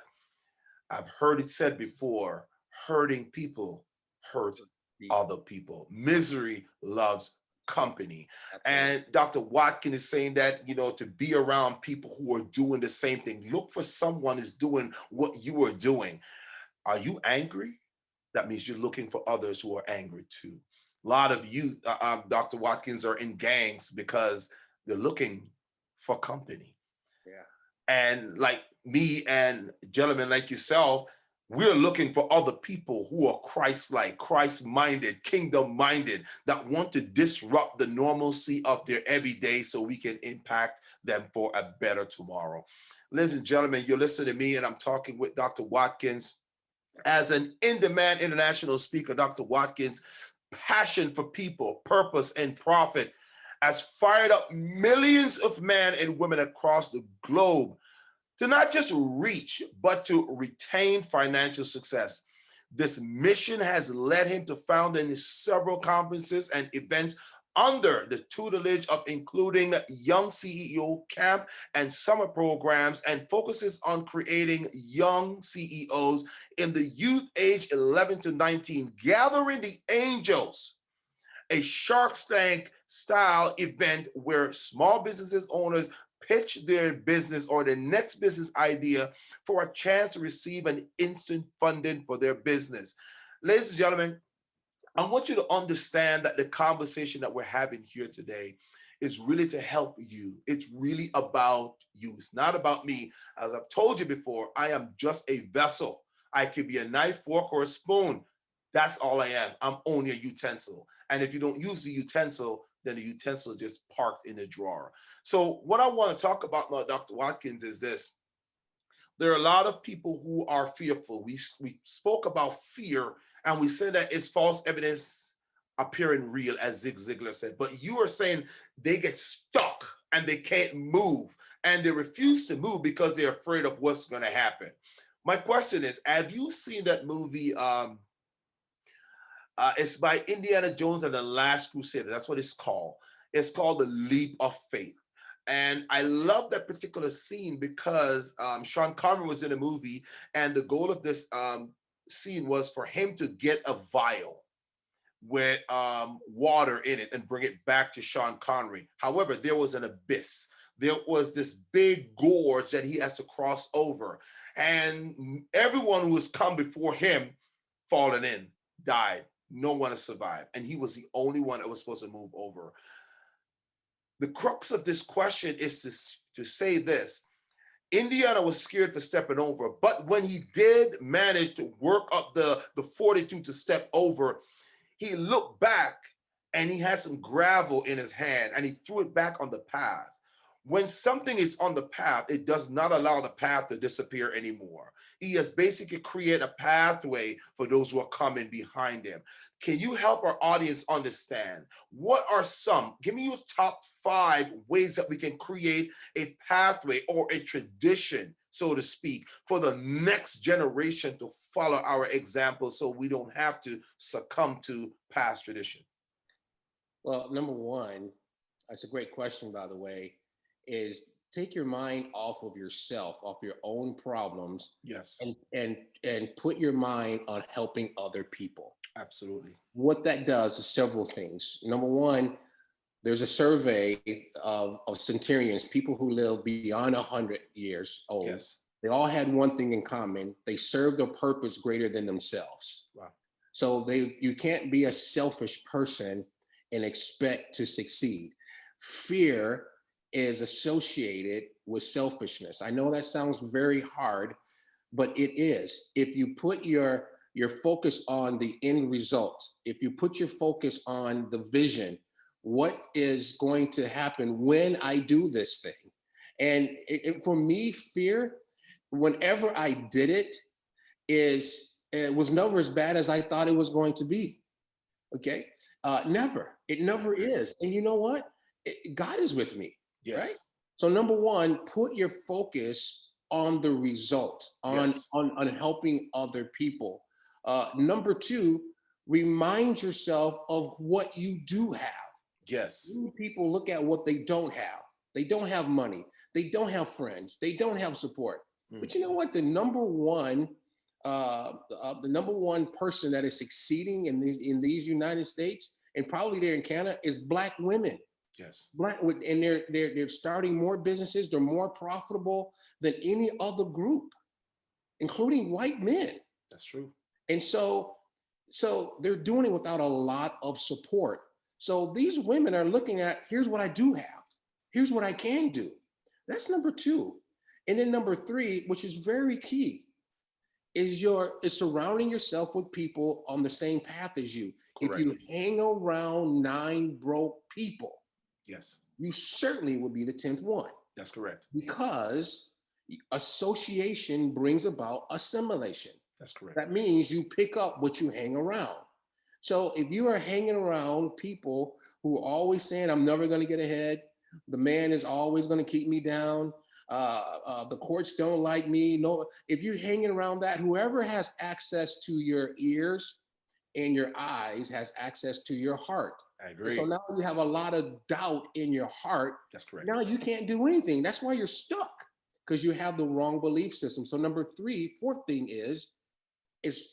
I've heard it said before, hurting people hurt other people. Misery loves company. Absolutely. And Dr. Watkins is saying that, to be around people who are doing the same thing. Look for someone who's doing what you are doing. Are you angry? That means you're looking for others who are angry too. A lot of you, Dr. Watkins, are in gangs because they're looking for company. Yeah. And like me and gentlemen like yourself, we're looking for other people who are Christ-like, Christ-minded, kingdom-minded, that want to disrupt the normalcy of their everyday so we can impact them for a better tomorrow. Ladies and gentlemen, you're listening to me, and I'm talking with Dr. Watkins. As an in-demand international speaker, Dr. Watkins' passion for people, purpose, and profit has fired up millions of men and women across the globe to not just reach, but to retain financial success. This mission has led him to founding several conferences and events under the tutelage of including Young CEO Camp and summer programs, and focuses on creating young CEOs in the youth age 11 to 19, gathering the angels, a Shark Tank style event where small businesses owners pitch their business or their next business idea for a chance to receive an instant funding for their business. Ladies and gentlemen, I want you to understand that the conversation that we're having here today is really to help you. It's really about you. It's not about me. As I've told you before, I am just a vessel. I could be a knife, fork, or a spoon. That's all I am. I'm only a utensil. And if you don't use the utensil, then the utensil is just parked in a drawer. So what I want to talk about now, Dr. Watkins, is this. There are a lot of people who are fearful. We spoke about fear, and we said that it's false evidence appearing real, as Zig Ziglar said. But you are saying they get stuck and they can't move, and they refuse to move because they're afraid of what's going to happen. My question is, have you seen that movie? It's by Indiana Jones and the Last Crusade. That's what it's called. It's called The Leap of Faith. And I love that particular scene because Sean Connery was in the movie, and the goal of this scene was for him to get a vial with water in it and bring it back to Sean Connery. However, there was an abyss. There was this big gorge that he has to cross over. And everyone who has come before him, fallen in, died. No one has survived. And he was the only one that was supposed to move over. The crux of this question is to say this. Indiana was scared for stepping over, but when he did manage to work up the fortitude to step over, he looked back and he had some gravel in his hand and he threw it back on the path. When something is on the path, it does not allow the path to disappear anymore. He has basically created a pathway for those who are coming behind him. Can you help our audience understand what are give me your top 5 ways that we can create a pathway or a tradition, so to speak, for the next generation to follow our example so we don't have to succumb to past tradition? Well, number one, that's a great question, by the way, is take your mind off of yourself, off your own problems. Yes. And put your mind on helping other people. Absolutely. What that does is several things. Number one, there's a survey of centurions, people who live beyond 100 years old. Yes. They all had one thing in common. They served a purpose greater than themselves. Wow. So you can't be a selfish person and expect to succeed. Fear is associated with selfishness. I know that sounds very hard, but it is. If you put your focus on the end result, if you put your focus on the vision, what is going to happen when I do this thing? And for me, fear, whenever I did it, it was never as bad as I thought it was going to be. Okay? Never. It never is. And you know what? God is with me. Yes. Right? So number one, put your focus on the result, on helping other people. Number two, remind yourself of what you do have. Yes. Many people look at what they don't have. They don't have money. They don't have friends. They don't have support. But you know what? The number one person that is succeeding in these United States, and probably there in Canada, is Black women. Yes. And they're starting more businesses. They're more profitable than any other group, including white men. That's true. And so they're doing it without a lot of support. So these women are looking at, here's what I do have. Here's what I can do. That's number two. And then number three, which is very key, is surrounding yourself with people on the same path as you. Correct. If you hang around 9 broke people, yes, you certainly would be the 10th one. That's correct. Because association brings about assimilation. That's correct. That means you pick up what you hang around. So if you are hanging around people who are always saying, I'm never going to get ahead, the man is always going to keep me down, the courts don't like me. No, if you're hanging around that, whoever has access to your ears and your eyes has access to your heart. I agree. So now you have a lot of doubt in your heart. That's correct. Now you can't do anything. That's why you're stuck, because you have the wrong belief system. So fourth thing is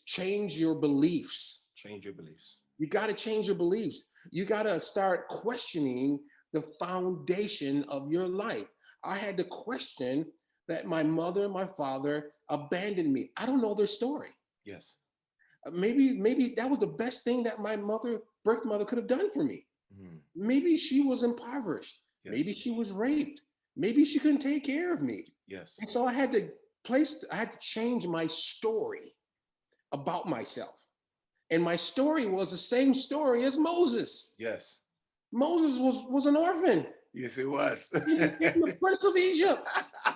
change your beliefs. Change your beliefs. You got to change your beliefs. You got to start questioning the foundation of your life. I had to question that my mother and my father abandoned me. I don't know their story. Yes. Maybe that was the best thing that my birth mother could have done for me. Maybe she was impoverished. Yes. Maybe she was raped. Maybe she couldn't take care of me. Yes. And so I had to change my story about myself. And my story was the same story as Moses. Yes. Moses was an orphan. Yes, it was. He became the prince of Egypt. I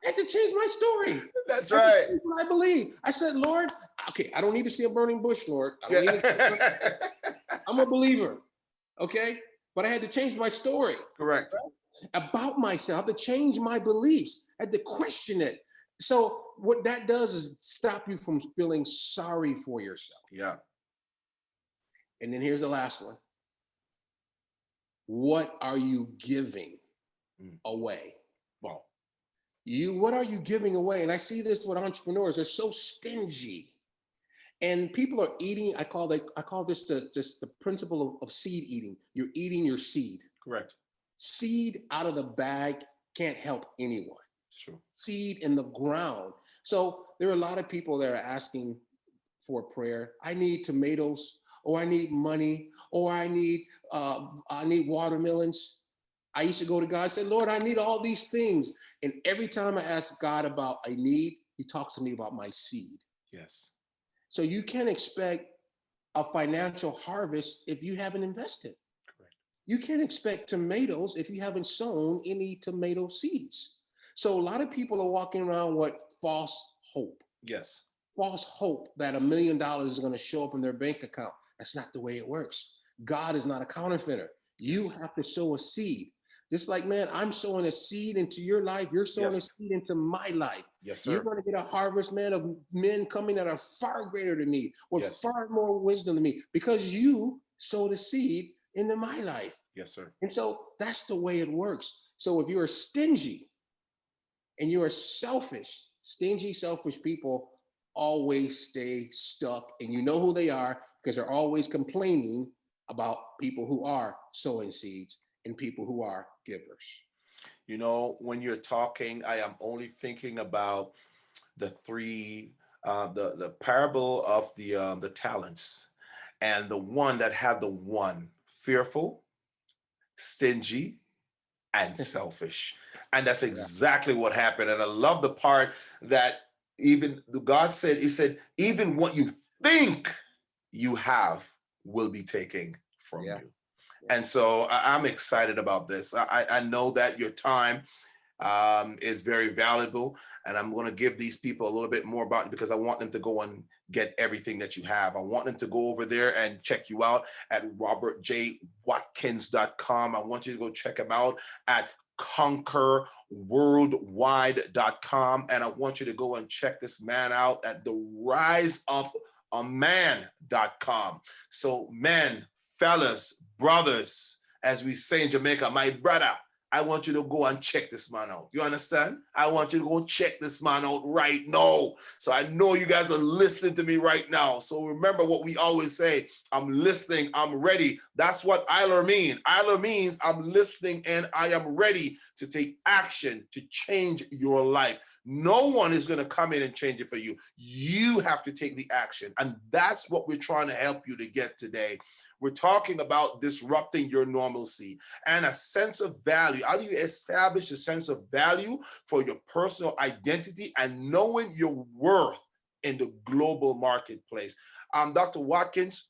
had to change my story. That's right. What I believe. I said, Lord, okay, I don't need to see a burning bush, Lord. I don't need to I'm a believer. Okay? But I had to change my story. Correct. Right? About myself. I had to change my beliefs. I had to question it. So what that does is stop you from feeling sorry for yourself. Yeah. And then here's the last one. What are you giving away? Well, what are you giving away? And I see this with entrepreneurs. They're so stingy. And people are eating. I call this the principle of seed eating. You're eating your seed. correct. Seed out of the bag can't help anyone. True. Seed in the ground. So there are a lot of people that are asking for prayer. I need tomatoes, or I need money, or I need watermelons. I used to go to God and say, Lord, I need all these things. And every time I ask God about a need, he talks to me about my seed. Yes. So you can't expect a financial harvest if you haven't invested. Correct. You can't expect tomatoes if you haven't sown any tomato seeds. So a lot of people are walking around with false hope. Yes. False hope that $1 million is going to show up in their bank account. That's not the way it works. God is not a counterfeiter. You have to sow a seed. Just like, man, I'm sowing a seed into your life. You're sowing a seed into my life. Yes, sir. You're going to get a harvest, man, of men coming that are far greater than me, with far more wisdom than me, because you sowed a seed into my life. Yes, sir. And so that's the way it works. So if you're stingy and you're selfish, stingy, selfish people always stay stuck. And you know who they are, because they're always complaining about people who are sowing seeds and people who are givers. You know, when you're talking, I am only thinking about the parable of the talents, and the one that had the one: fearful, stingy, and selfish. And that's exactly what happened. And I love the part that even God said, he said, even what you think you have will be taken from you. And so I'm excited about this. I know that your time is very valuable, and I'm going to give these people a little bit more about it, because I want them to go and get everything that you have. I want them to go over there and check you out at robertjwatkins.com. I want you to go check them out at ConquerWorldwide.com. And I want you to go and check this man out at theriseofaman.com. So men, fellas, brothers, as we say in Jamaica, my brother, I want you to go and check this man out. You understand? I want you to go check this man out right now. So I know you guys are listening to me right now. So remember what we always say: I'm listening, I'm ready. That's what ILIR means. ILIR means I'm listening and I am ready to take action to change your life. No one is going to come in and change it for you. You have to take the action. And that's what we're trying to help you to get today. We're talking about disrupting your normalcy and a sense of value. How do you establish a sense of value for your personal identity and knowing your worth in the global marketplace? Dr. Watkins,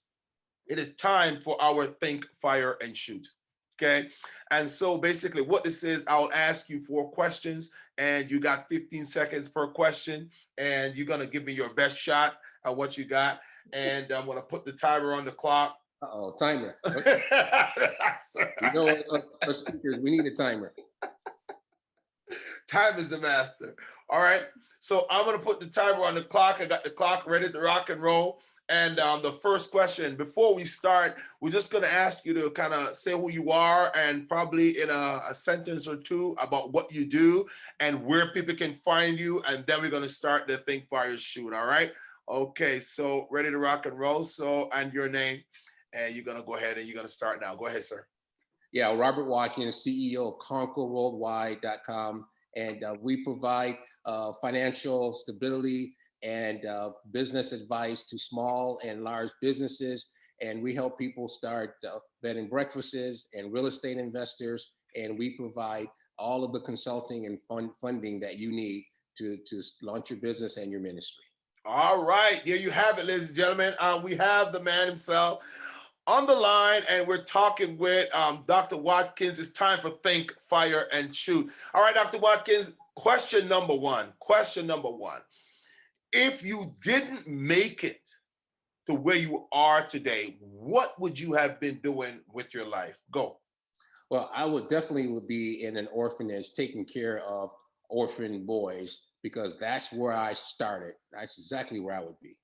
it is time for our Think, Fire, and Shoot. Okay. And so basically what this is, I'll ask you 4 questions, and you got 15 seconds per question, and you're going to give me your best shot at what you got. And I'm going to put the timer on the clock. Uh-oh, timer. You know, our speakers, we need a timer. Time is the master. All right. So I'm going to put the timer on the clock. I got the clock ready to rock and roll. And the first question, before we start, we're just going to ask you to kind of say who you are, and probably in a sentence or 2 about what you do and where people can find you. And then we're going to start the Think, Fire, Shoot. All right. Okay. So ready to rock and roll. So, and your name. And you're going to go ahead and you're going to start now. Go ahead, sir. Yeah, Robert Watkins, CEO of ConquerWorldwide.com. And we provide financial stability and business advice to small and large businesses. and we help people start bed and breakfasts and real estate investors, and we provide all of the consulting and funding that you need to launch your business and your ministry. All right, there you have it, ladies and gentlemen. We have the man himself on the line, and we're talking with Dr. Watkins. It's time for Think, Fire, and Shoot. All right, Dr. Watkins, question number one. If you didn't make it to where you are today, what would you have been doing with your life? Go. Well, I would be in an orphanage taking care of orphan boys, because that's where I started. That's exactly where I would be.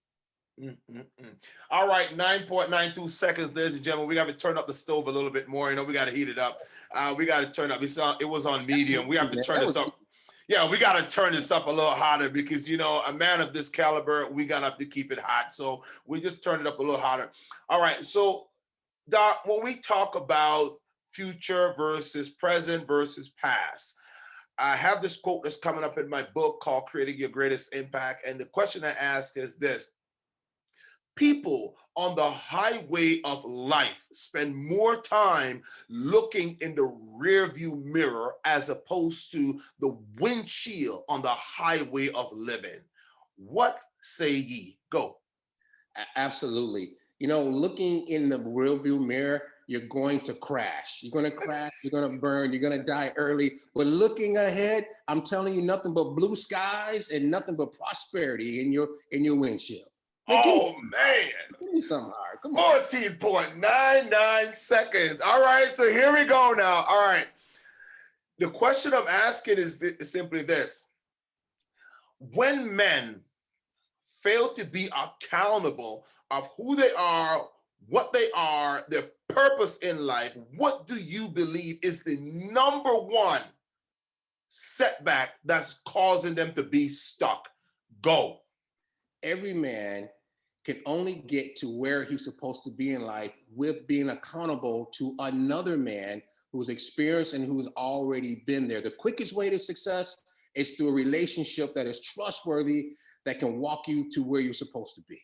All right, 9.92 seconds, ladies and gentlemen. We got to turn up the stove a little bit more. We got to heat it up. We got to turn up. It was on medium. We have to turn this up. Yeah, we got to turn this up a little hotter, because, a man of this caliber, we got to have to keep it hot. So we just turned it up a little hotter. All right, so Doc, when we talk about future versus present versus past, I have this quote that's coming up in my book called Creating Your Greatest Impact. And the question I ask is this: people on the highway of life spend more time looking in the rearview mirror as opposed to the windshield on the highway of living. What say ye? Go. Absolutely. Looking in the rearview mirror, you're going to crash. You're going to crash. You're going to burn. You're going to die early. But looking ahead, I'm telling you, nothing but blue skies and nothing but prosperity in your windshield. Man, man. Give me some hard. Come on. 14.99 seconds. All right, so here we go now. All right. The question I'm asking is simply this: when men fail to be accountable of who they are, what they are, their purpose in life, what do you believe is the number one setback that's causing them to be stuck? Go. Every man can only get to where he's supposed to be in life with being accountable to another man who's experienced and who's already been there. The quickest way to success is through a relationship that is trustworthy, that can walk you to where you're supposed to be.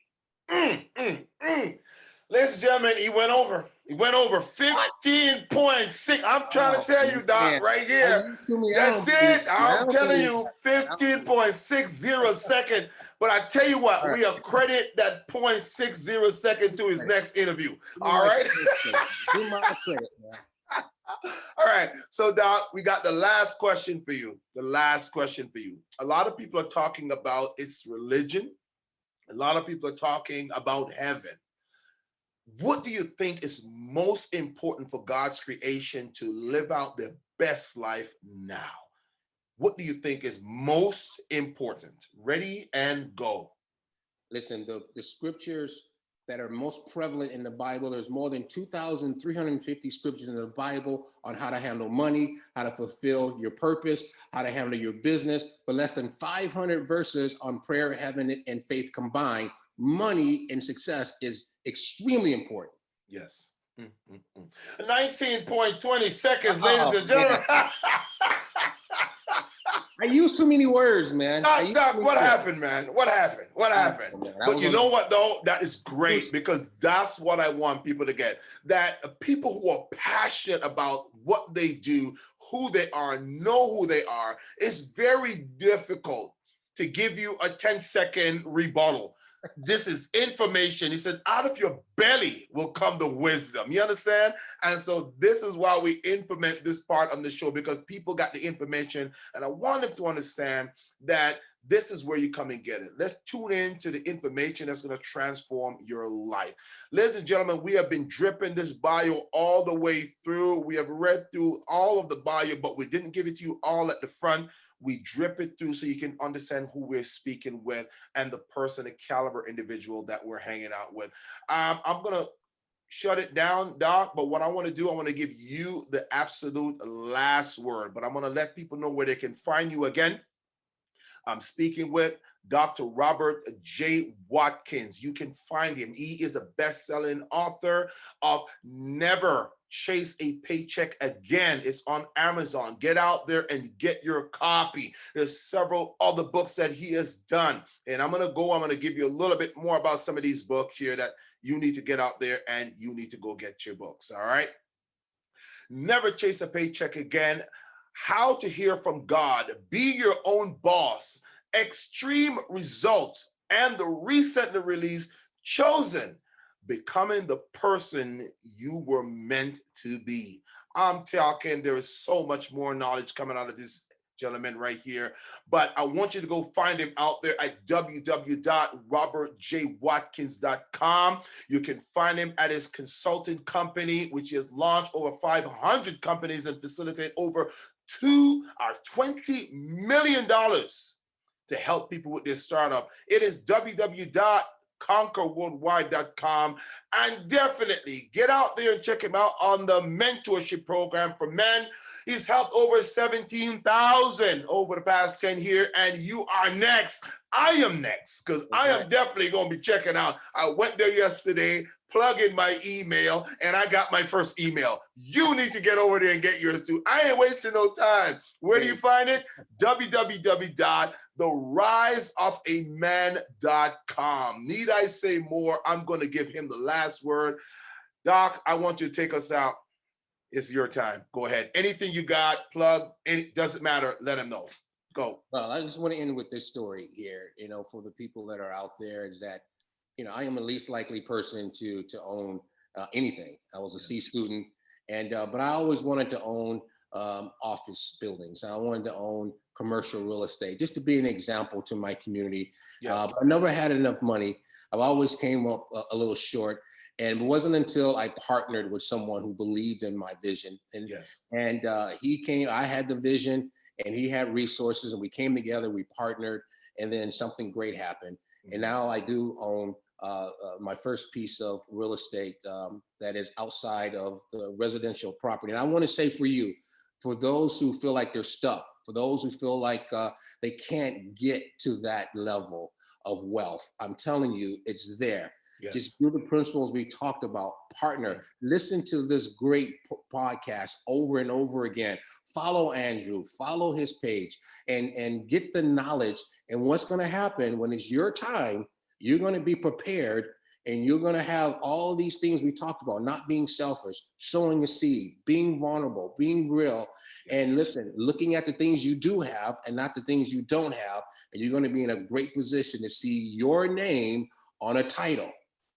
Ladies and gentlemen, he went over. He went over 15.6. I'm trying to tell you, Doc, right here. That's it. I'm telling you, 15.60 seconds. But I tell you what, we accredit that 0.60 second to his next interview. All right? Do my credit, man. All right. So, Doc, we got the last question for you. The last question for you. A lot of people are talking about its religion. A lot of people are talking about heaven. What do you think is most important for God's creation to live out their best life now? What do you think is most important? Ready and go. Listen, the scriptures that are most prevalent in the Bible, there's more than 2,350 scriptures in the Bible on how to handle money, how to fulfill your purpose, how to handle your business, but less than 500 verses on prayer, heaven, and faith combined. Money and success is extremely important. Yes. 19.20 seconds, ladies and gentlemen. I use too many words, man. Doc, what happened, man? What happened? But you know what, though? That is great, because that's what I want people to get. That people who are passionate about what they do, who they are, know who they are, it's very difficult to give you a 10-second rebuttal. This is information. He said, out of your belly will come the wisdom. You understand? And so this is why we implement this part of the show, because people got the information, and I want them to understand that this is where you come and get it. Let's tune in to the information that's going to transform your life. Ladies and gentlemen, we have been dripping this bio all the way through. We have read through all of the bio, but we didn't give it to you all at the front. We drip it through so you can understand who we're speaking with and the person, the caliber individual that we're hanging out with. I'm going to shut it down, Doc, but what I want to do, I want to give you the absolute last word, but I'm going to let people know where they can find you again. I'm speaking with Dr. Robert J. Watkins. You can find him. He is a best-selling author of Never Chase A Paycheck Again. It's on Amazon. Get out there and get your copy. There's several other books that he has done. And I'm going to give you a little bit more about some of these books here that you need to get out there and you need to go get your books. All right. Never Chase a Paycheck Again. How to Hear from God. Be Your Own Boss. Extreme Results. And the recently released Chosen. Becoming the person you were meant to be. I'm talking, there is so much more knowledge coming out of this gentleman right here, but I want you to go find him out there at www.robertjwatkins.com. You can find him at his consulting company, which has launched over 500 companies and facilitated over $20 million to help people with their startup. It is www.ConquerWorldwide.com, and definitely get out there and check him out on the mentorship program for men. He's helped over 17,000 over the past 10 years, and you are next. I am next, because I am definitely going to be checking out. I went there yesterday, plug in my email, and I got my first email. You need to get over there and get yours too. I ain't wasting no time. Where do you find it? www.theriseofaman.com. Need I say more? I'm going to give him the last word. Doc, I want you to take us out. It's your time. Go ahead. Anything you got, plug, doesn't matter. Let him know. Go. Well, I just want to end with this story here, for the people that are out there, is that, I am the least likely person to own anything. I was a C student, but I always wanted to own office buildings. I wanted to own commercial real estate, just to be an example to my community. But I never had enough money. I've always came up a little short. And it wasn't until I partnered with someone who believed in my vision. And he came, I had the vision and he had resources, and we came together, we partnered, and then something great happened. And now I do own my first piece of real estate that is outside of the residential property. And I want to say for those who feel like they're stuck, for those who feel like they can't get to that level of wealth, I'm telling you, it's there. Yes. Just do the principles we talked about. Partner. Listen to this great podcast over and over again. Follow Andrew. Follow his page, and get the knowledge. And what's going to happen when it's your time? You're going to be prepared, and you're going to have all these things we talked about: not being selfish, sowing a seed, being vulnerable, being real, and looking at the things you do have and not the things you don't have. And you're going to be in a great position to see your name on a title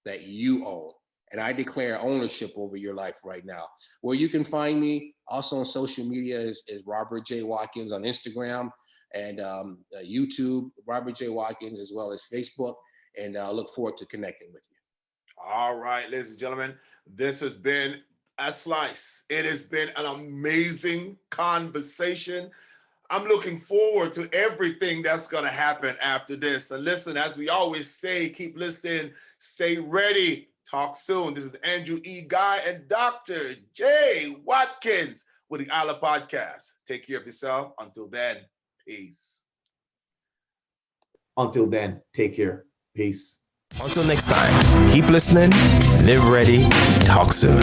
that you own. And I declare ownership over your life right now. Where you can find me also on social media is Robert J. Watkins on Instagram and YouTube, Robert J. Watkins, as well as Facebook. And I look forward to connecting with you. All right, ladies and gentlemen, this has been a slice. It has been an amazing conversation. I'm looking forward to everything that's going to happen after this. And listen, as we always say, keep listening, stay ready. Talk soon. This is Andrew E. Guy and Dr. J. Watkins with the ILIRPODCAst. Take care of yourself. Until then, peace. Until then, take care. Peace. Until next time, keep listening, live ready, talk soon.